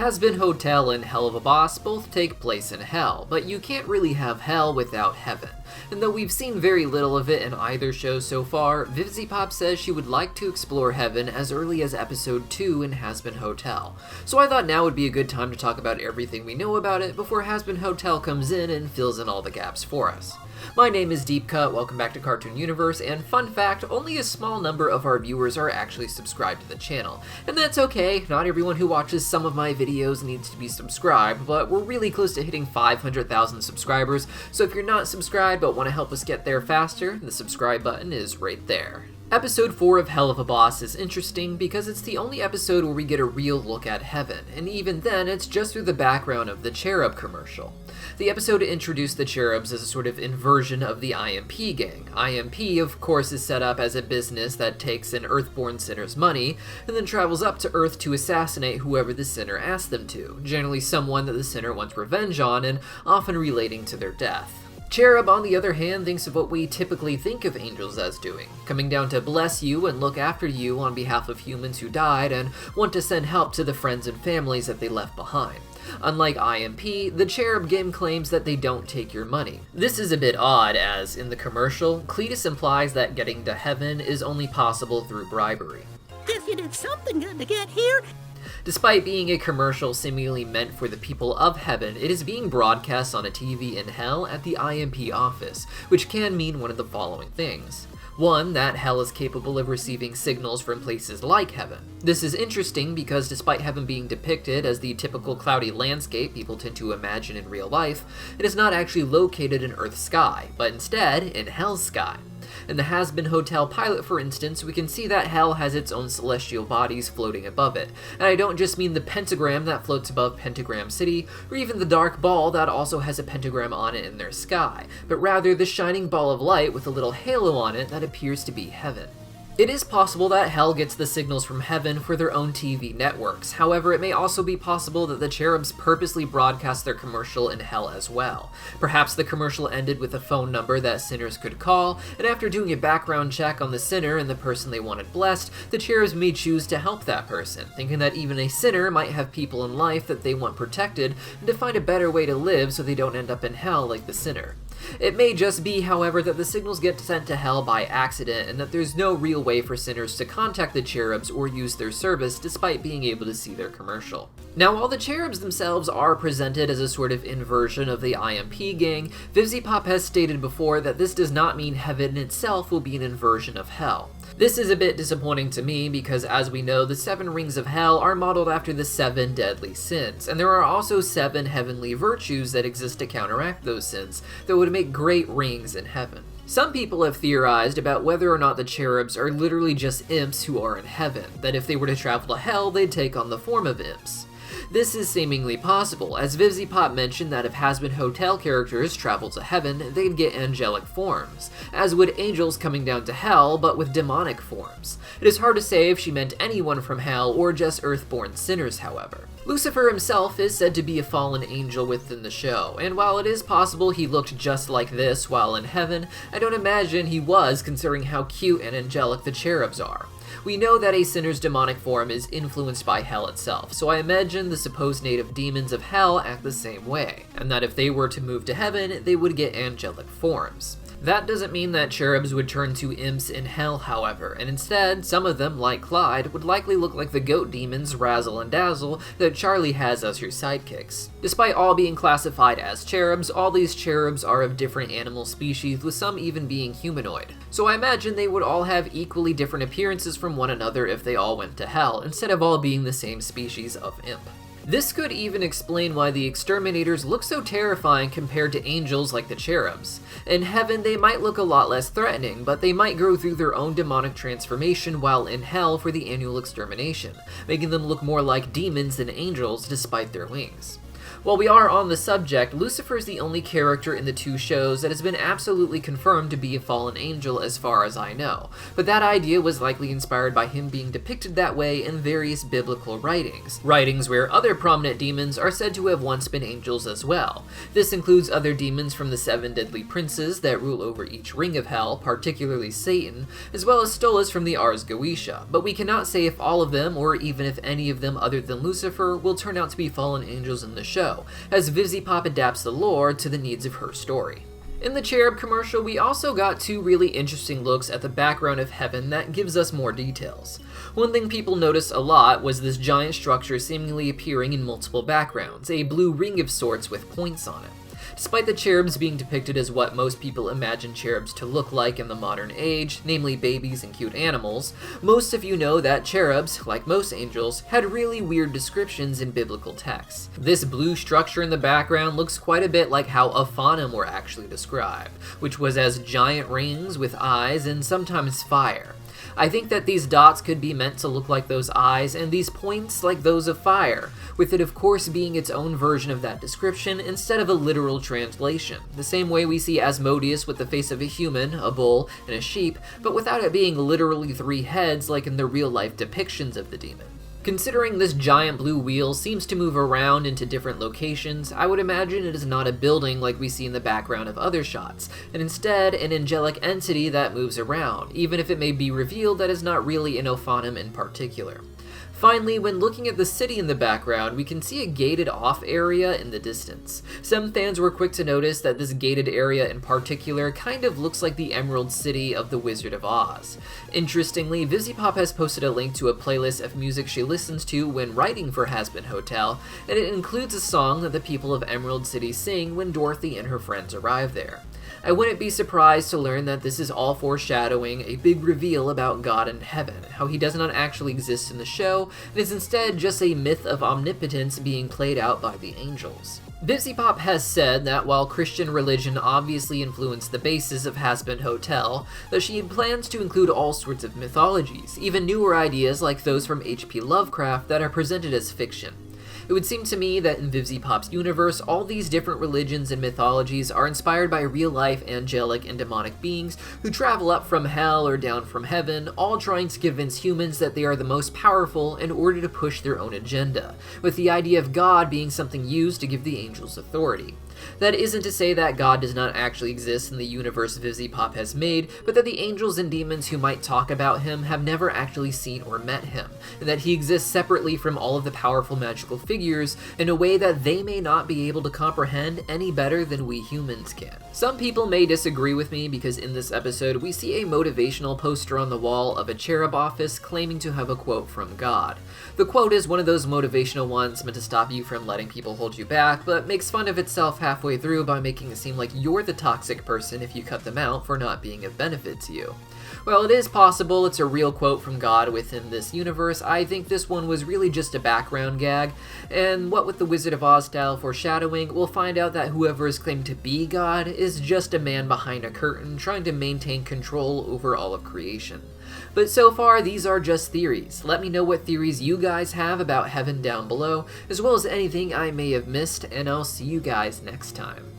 Hazbin Hotel and Helluva both take place in Hell, but you can't really have Hell without Heaven. And though we've seen very little of it in either show so far, Vivziepop says she would like to explore Heaven as early as episode 2 in Hazbin Hotel. So I thought now would be a good time to talk about everything we know about it before Hazbin Hotel comes in and fills in all the gaps for us. My name is Deepcut, welcome back to Cartoon Universe, and fun fact, only a small number of our viewers are actually subscribed to the channel. And that's okay, not everyone who watches some of my videos needs to be subscribed, but we're really close to hitting 500,000 subscribers, so if you're not subscribed but want to help us get there faster, the subscribe button is right there. Episode 4 of Helluva is interesting because it's the only episode where we get a real look at Heaven, and even then it's just through the background of the Cherub commercial. The episode introduced the Cherubs as a sort of inversion of the IMP gang. IMP, of course, is set up as a business that takes an Earthborn sinner's money, and then travels up to Earth to assassinate whoever the sinner asks them to, generally someone that the sinner wants revenge on, and often relating to their death. Cherub, on the other hand, thinks of what we typically think of angels as doing, coming down to bless you and look after you on behalf of humans who died and want to send help to the friends and families that they left behind. Unlike IMP, the Cherub game claims that they don't take your money. This is a bit odd, as in the commercial, Cletus implies that getting to heaven is only possible through bribery. If you did something good to get here. Despite being a commercial seemingly meant for the people of Heaven, it is being broadcast on a TV in Hell at the IMP office, which can mean one of the following things. 1. That Hell is capable of receiving signals from places like Heaven. This is interesting because despite Heaven being depicted as the typical cloudy landscape people tend to imagine in real life, it is not actually located in Earth's sky, but instead in Hell's sky. In the Hazbin Hotel pilot, for instance, we can see that Hell has its own celestial bodies floating above it, and I don't just mean the pentagram that floats above Pentagram City, or even the dark ball that also has a pentagram on it in their sky, but rather the shining ball of light with a little halo on it that appears to be Heaven. It is possible that Hell gets the signals from Heaven for their own TV networks. However, it may also be possible that the Cherubs purposely broadcast their commercial in Hell as well. Perhaps the commercial ended with a phone number that sinners could call, and after doing a background check on the sinner and the person they wanted blessed, the Cherubs may choose to help that person, thinking that even a sinner might have people in life that they want protected, and to find a better way to live so they don't end up in Hell like the sinner. It may just be, however, that the signals get sent to Hell by accident and that there's no real way for sinners to contact the Cherubs or use their service despite being able to see their commercial. Now, while the Cherubs themselves are presented as a sort of inversion of the IMP gang, Vivziepop has stated before that this does not mean Heaven itself will be an inversion of Hell. This is a bit disappointing to me because, as we know, the 7 rings of Hell are modeled after the 7 deadly sins, and there are also 7 heavenly virtues that exist to counteract those sins that would make great rings in Heaven. Some people have theorized about whether or not the Cherubs are literally just imps who are in Heaven, that if they were to travel to Hell, they'd take on the form of imps. This is seemingly possible, as Vivziepop mentioned that if Hazbin Hotel characters travel to Heaven, they'd get angelic forms, as would angels coming down to Hell, but with demonic forms. It is hard to say if she meant anyone from Hell or just Earthborn sinners, however. Lucifer himself is said to be a fallen angel within the show, and while it is possible he looked just like this while in Heaven, I don't imagine he was considering how cute and angelic the Cherubs are. We know that a sinner's demonic form is influenced by Hell itself, so I imagine the supposed native demons of Hell act the same way, and that if they were to move to Heaven, they would get angelic forms. That doesn't mean that Cherubs would turn to imps in Hell, however, and instead, some of them, like Clyde, would likely look like the goat demons Razzle and Dazzle that Charlie has as her sidekicks. Despite all being classified as Cherubs, all these Cherubs are of different animal species, with some even being humanoid. So I imagine they would all have equally different appearances from one another if they all went to Hell, instead of all being the same species of imp. This could even explain why the exterminators look so terrifying compared to angels like the Cherubs. In Heaven, they might look a lot less threatening, but they might go through their own demonic transformation while in Hell for the annual extermination, making them look more like demons than angels despite their wings. While we are on the subject, Lucifer is the only character in the two shows that has been absolutely confirmed to be a fallen angel as far as I know, but that idea was likely inspired by him being depicted that way in various biblical writings where other prominent demons are said to have once been angels as well. This includes other demons from the 7 deadly princes that rule over each ring of hell, particularly Satan, as well as Stolas from the Ars Goetia, but we cannot say if all of them, or even if any of them other than Lucifer, will turn out to be fallen angels in the show, as Vivziepop adapts the lore to the needs of her story. In the Cherub commercial, we also got 2 really interesting looks at the background of heaven that gives us more details. One thing people noticed a lot was this giant structure seemingly appearing in multiple backgrounds, a blue ring of sorts with points on it. Despite the cherubs being depicted as what most people imagine cherubs to look like in the modern age, namely babies and cute animals, most of you know that cherubs, like most angels, had really weird descriptions in biblical texts. This blue structure in the background looks quite a bit like how Ophanim were actually described, which was as giant rings with eyes and sometimes fire. I think that these dots could be meant to look like those eyes and these points like those of fire, with it of course being its own version of that description instead of a literal translation, the same way we see Asmodeus with the face of a human, a bull, and a sheep, but without it being literally 3 heads like in the real-life depictions of the demon. Considering this giant blue wheel seems to move around into different locations, I would imagine it is not a building like we see in the background of other shots, and instead an angelic entity that moves around, even if it may be revealed that is not really an Ophanim in particular. Finally, when looking at the city in the background, we can see a gated off area in the distance. Some fans were quick to notice that this gated area in particular kind of looks like the Emerald City of the Wizard of Oz. Interestingly, Vivziepop has posted a link to a playlist of music she listens to when writing for Hazbin Hotel, and it includes a song that the people of Emerald City sing when Dorothy and her friends arrive there. I wouldn't be surprised to learn that this is all foreshadowing a big reveal about God in heaven, how he does not actually exist in the show, and is instead just a myth of omnipotence being played out by the angels. Vivziepop has said that while Christian religion obviously influenced the basis of Hazbin Hotel, that she plans to include all sorts of mythologies, even newer ideas like those from H.P. Lovecraft that are presented as fiction. It would seem to me that in Vivziepop's universe, all these different religions and mythologies are inspired by real-life angelic and demonic beings who travel up from hell or down from heaven, all trying to convince humans that they are the most powerful in order to push their own agenda, with the idea of God being something used to give the angels authority. That isn't to say that God does not actually exist in the universe Vivziepop has made, but that the angels and demons who might talk about him have never actually seen or met him, and that he exists separately from all of the powerful magical figures in a way that they may not be able to comprehend any better than we humans can. Some people may disagree with me because in this episode we see a motivational poster on the wall of a cherub office claiming to have a quote from God. The quote is one of those motivational ones meant to stop you from letting people hold you back, but makes fun of itself halfway through by making it seem like you're the toxic person if you cut them out for not being of benefit to you. Well, it is possible it's a real quote from God within this universe. I think this one was really just a background gag, and what with the Wizard of Oz style foreshadowing, we'll find out that whoever is claimed to be God is just a man behind a curtain trying to maintain control over all of creation. But so far, these are just theories. Let me know what theories you guys have about heaven down below, as well as anything I may have missed, and I'll see you guys next time.